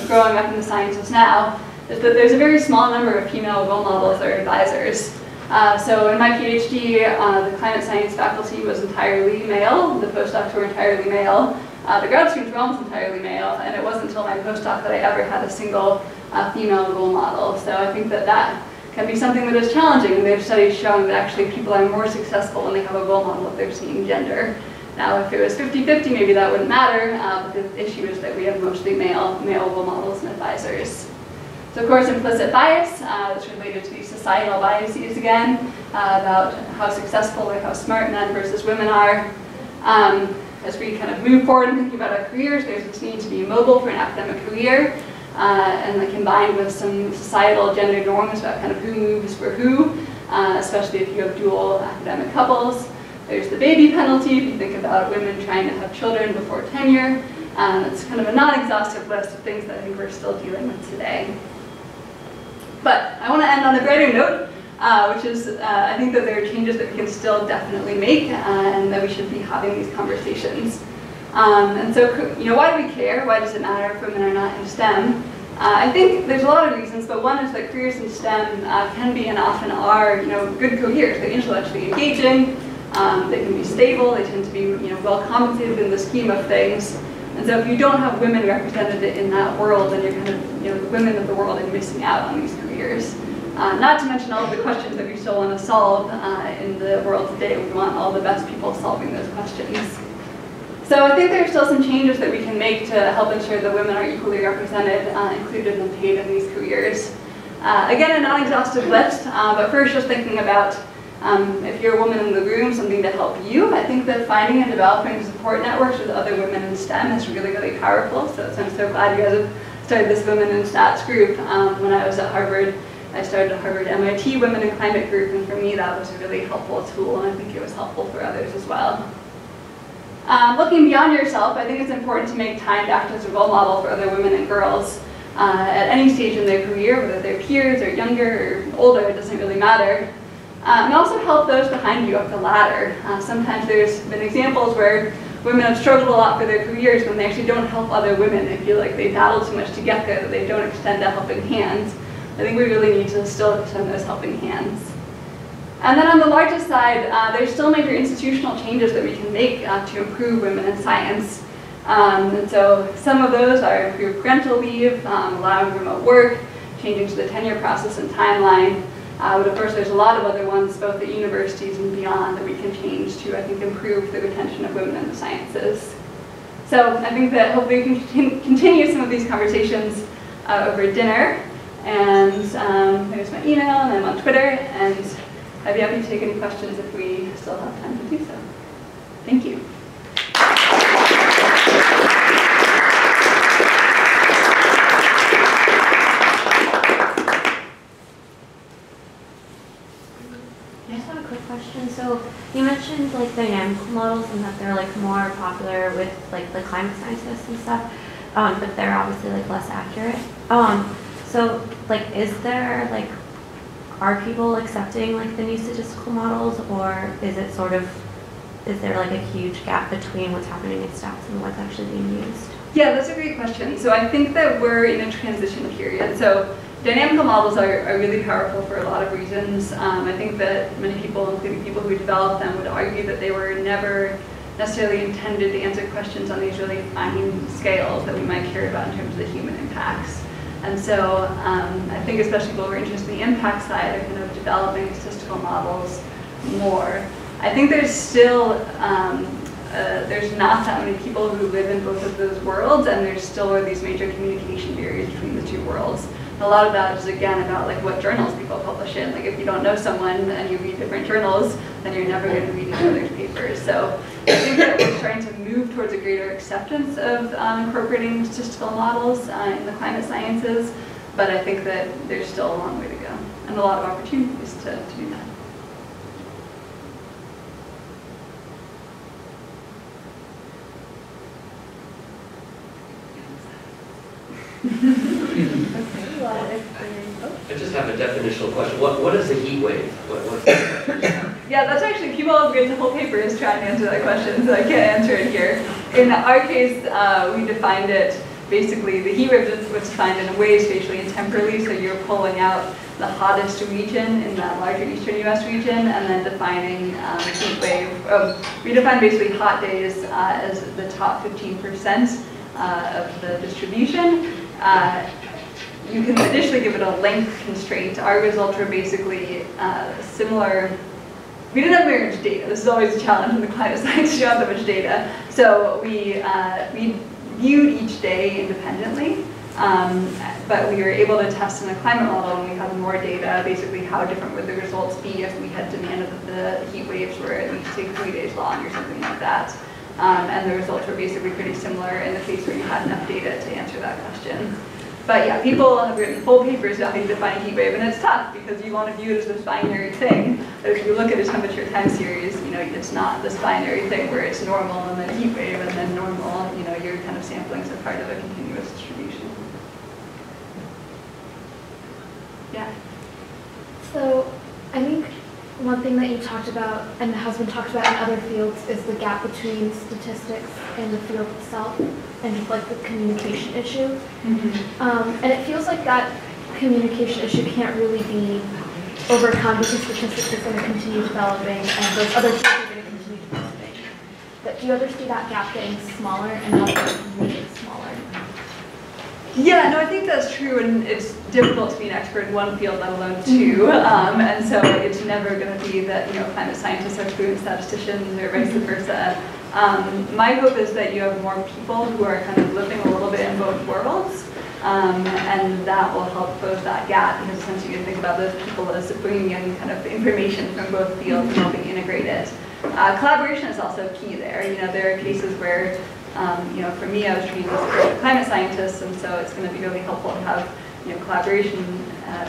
growing up in the sciences now, is that there's a very small number of female role models or advisors. So in my PhD, the climate science faculty was entirely male, the postdocs were entirely male, the grad students were almost entirely male, and it wasn't until my postdoc that I ever had a single female role model. So I think that can be something that is challenging, and there are studies showing that actually people are more successful when they have a role model if they're seeing gender. Now if it was 50-50, maybe that wouldn't matter, but the issue is that we have mostly male role models and advisors. So of course implicit bias is related to these societal biases again. about how successful or how smart men versus women are. As we kind of move forward and thinking about our careers, there's this need to be mobile for an academic career, and then combined with some societal gender norms about kind of who moves for who, especially if you have dual academic couples. There's the baby penalty, if you think about women trying to have children before tenure. It's kind of a non-exhaustive list of things that I think we're still dealing with today. But I want to end on a brighter note, which is I think that there are changes that we can still definitely make, and that we should be having these conversations. And so, why do we care? Why does it matter if women are not in STEM? I think there's a lot of reasons, but one is that careers in STEM can be and often are, good careers. They're intellectually engaging, they can be stable, they tend to be, well compensated in the scheme of things. And so if you don't have women represented in that world, then you're kind of, the women of the world are missing out on these careers. Not to mention all of the questions that we still want to solve in the world today. We want all the best people solving those questions. So I think there are still some changes that we can make to help ensure that women are equally represented, included and paid in these careers. Again, a non-exhaustive list, but first just thinking about if you're a woman in the room, something to help you. I think that finding and developing support networks with other women in STEM is really, really powerful. So I'm so glad you guys have started this Women in Stats group. When I was at Harvard, I started a Harvard MIT Women in Climate group, and for me that was a really helpful tool, and I think it was helpful for others as well. Looking beyond yourself, I think it's important to make time to act as a role model for other women and girls at any stage in their career, whether they're peers or younger or older, it doesn't really matter. And also help those behind you up the ladder. Sometimes there's been examples where women have struggled a lot for their careers when they actually don't help other women. They feel like they battled too much to get there, that they don't extend a helping hand. I think we really need to still extend those helping hands. And then on the largest side, there's still major institutional changes that we can make to improve women in science. And so some of those are improved parental leave, allowing remote work, changing to the tenure process and timeline. But of course, there's a lot of other ones, both at universities and beyond, that we can change to, I think, improve the retention of women in the sciences. So I think that hopefully we can continue some of these conversations over dinner. And there's my email, and I'm on Twitter, and I'd be happy to take any questions if we still have time to do so. Thank you. Question. So you mentioned like dynamical models and that they're like more popular with like the climate scientists and stuff, but they're obviously like less accurate. So like, are people accepting like the new statistical models, or is there like a huge gap between what's happening in stats and what's actually being used? Yeah, that's a great question. So I think that we're in a transition period. So dynamical models are really powerful for a lot of reasons. I think that many people, including people who developed them, would argue that they were never necessarily intended to answer questions on these really fine scales that we might care about in terms of the human impacts. And so I think especially people who are interested in the impact side are kind of developing statistical models more. I think there's still, there's not that many people who live in both of those worlds, and there's still are these major communication barriers between the two worlds. A lot of that is, again, about like what journals people publish in. Like if you don't know someone and you read different journals, then you're never going to read each other's papers. So I think that we're starting to move towards a greater acceptance of incorporating statistical models in the climate sciences, but I think that there's still a long way to go and a lot of opportunities to do that. I just have a definitional question. What is a heat wave? What's that? Yeah, that's actually, people have written a whole paper is trying to answer that question, so I can't answer it here. In our case, we defined it, basically, the heat wave was defined in a way spatially and temporally, so you're pulling out the hottest region in that larger eastern US region, and then defining heat wave. We define basically hot days as the top 15% of the distribution. You can additionally give it a length constraint. Our results were basically similar. We didn't have very much data. This is always a challenge in the climate science. You don't have that much data. So we viewed each day independently But we were able to test in a climate model when we had more data, basically how different would the results be if we had demanded that the heat waves were at least take 3 days long or something like that. And the results were basically pretty similar in the case where you had enough data to answer that question. But yeah, people have written full papers about how you define a heat wave, and it's tough because you want to view it as this binary thing. But if you look at a temperature time series, it's not this binary thing where it's normal and then heat wave and then normal. You're kind of sampling as part of a continuous distribution. Yeah. So I think one thing that you talked about and has been talked about in other fields is the gap between statistics and the field itself, and just like the communication issue. And it feels like that communication issue can't really be overcome because statistics is going to continue developing and those other fields are going to continue developing. But do you ever see that gap getting smaller, and how do you make it smaller? Yeah, no, I think that's true, and it's difficult to be an expert in one field, let alone two. And so it's never going to be that climate scientists are fluent statisticians or vice versa. My hope is that you have more people who are kind of living a little bit in both worlds, and that will help close that gap, because essentially you think about those people as bringing in kind of information from both fields and helping integrate it. Collaboration is also key there. There are cases where, for me, I was trained as a climate scientist, and so it's going to be really helpful to have collaboration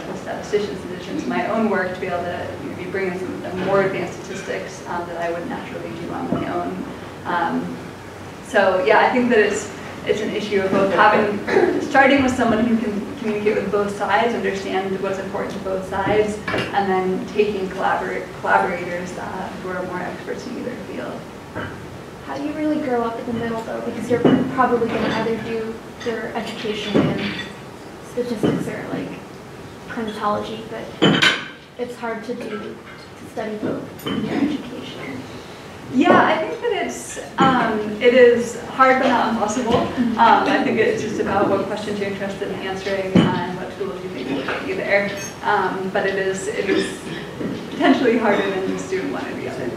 with statisticians in addition to my own work to be able to be bringing some more advanced statistics that I would naturally do on my own. So yeah, I think that it's an issue of both starting with someone who can communicate with both sides, understand what's important to both sides, and then taking collaborators who are more experts in either field. How do you really grow up in the middle, though? Because you're probably going to either do your education in statistics or like climatology, but it's hard to study both in your education. Yeah, I think that it is hard but not impossible. I think it's just about what questions you're interested in answering and what tools you think will get you there. But it is potentially harder than just doing one or the other.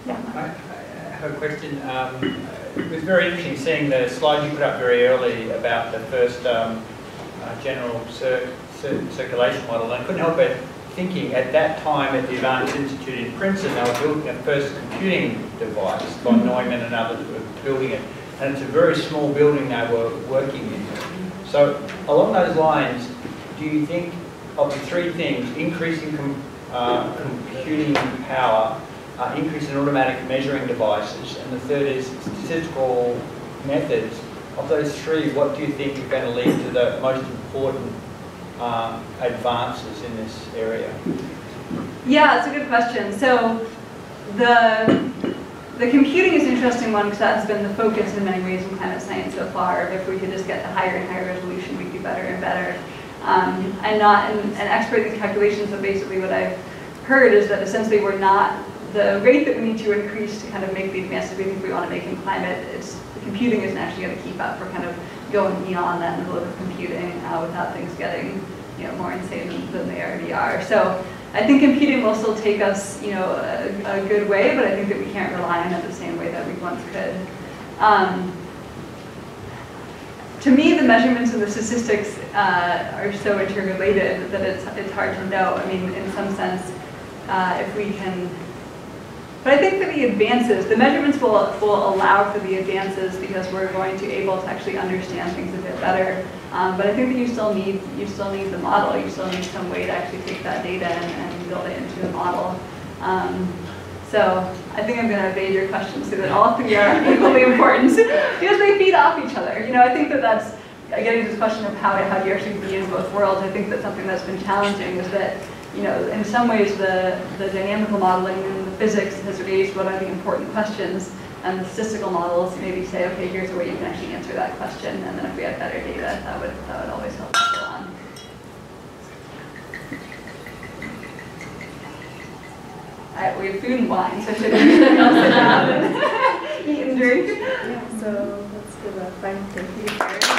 I have a question. It was very interesting seeing the slide you put up very early about the first general circulation model. And I couldn't help but thinking at that time at the Advanced Institute in Princeton, they were building the first computing device. Von Neumann and others were building it. And it's a very small building they were working in. So along those lines, do you think of the three things, increasing computing power, increase in automatic measuring devices, and the third is statistical methods. Of those three, what do you think are going to lead to the most important advances in this area? Yeah, it's a good question. So the computing is an interesting one because that's been the focus in many ways in climate science so far. If we could just get to higher and higher resolution, we'd do better and better. I'm not an expert in calculations, but basically what I've heard is that essentially we're not the rate that we need to increase to kind of make the advances we think we want to make in climate. The computing isn't actually going to keep up. We're kind of going beyond that level of computing without things getting more insane than they already are. So I think computing will still take us a good way, but I think that we can't rely on it the same way that we once could. To me, the measurements and the statistics are so interrelated that it's hard to know. I mean, in some sense, if we can. But I think that the advances, the measurements will allow for the advances because we're going to be able to actually understand things a bit better. But I think that you still need the model. You still need some way to actually take that data and build it into a model. So I think I'm going to evade your question so that all three are equally important because they feed off each other. I think that that's getting to this question of how do you actually be in both worlds. I think that something that's been challenging is that in some ways the dynamical modeling and the physics has raised what are the important questions, and the statistical models maybe say, okay, here's a way you can actually answer that question, and then if we have better data, that would always help us go on. We have food and wine, so should we all sit down and eat and drink? Yeah, so let's give a final thank you.